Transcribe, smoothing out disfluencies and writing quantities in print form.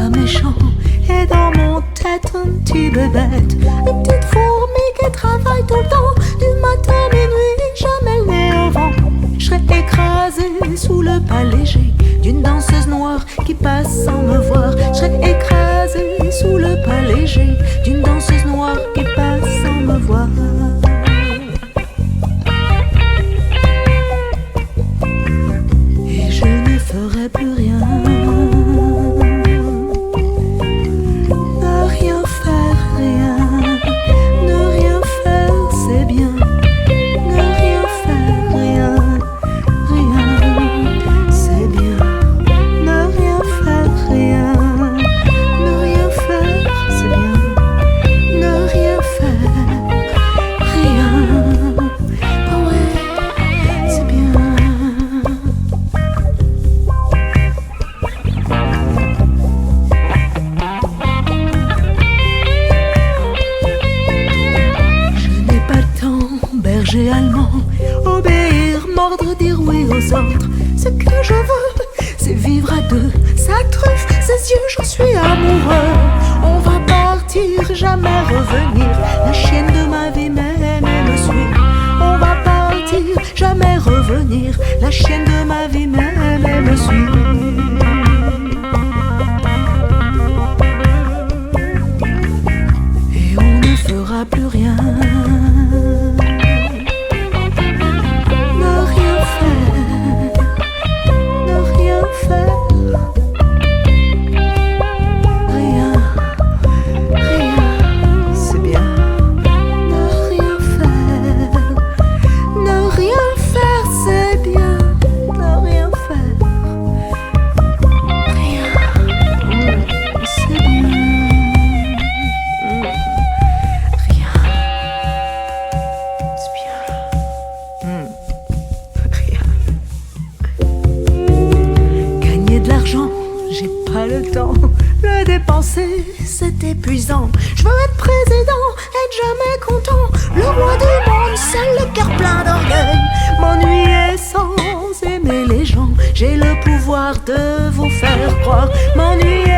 pas méchant. Et dans mon tête un petit bébête, une petite fourmi qui travaille tout le temps, du matin à minuit, jamais le nez au vent. Je serais écrasée sous le pas léger d'une danseuse noire qui passe sans me voir. Je serais écrasée sous le pas léger d'une danseuse noire qui passe sans me voir. Et je ne ferai plus rien. Allemand, obéir, mordre, dire oui aux ordres. Ce que je veux, c'est vivre à deux. Sa truffe, ses yeux, j'en suis amoureux. On va partir, jamais revenir. La chienne de ma vie m'aime et me suit. On va partir, jamais revenir. La chienne de ma vie m'aime et me suit. Et on ne fera plus rien. J'ai pas le temps, le dépenser c'est épuisant. Je veux être président, être jamais content, le roi du monde, seul le cœur plein d'orgueil. M'ennuyer sans aimer les gens, j'ai le pouvoir de vous faire croire. M'ennuyer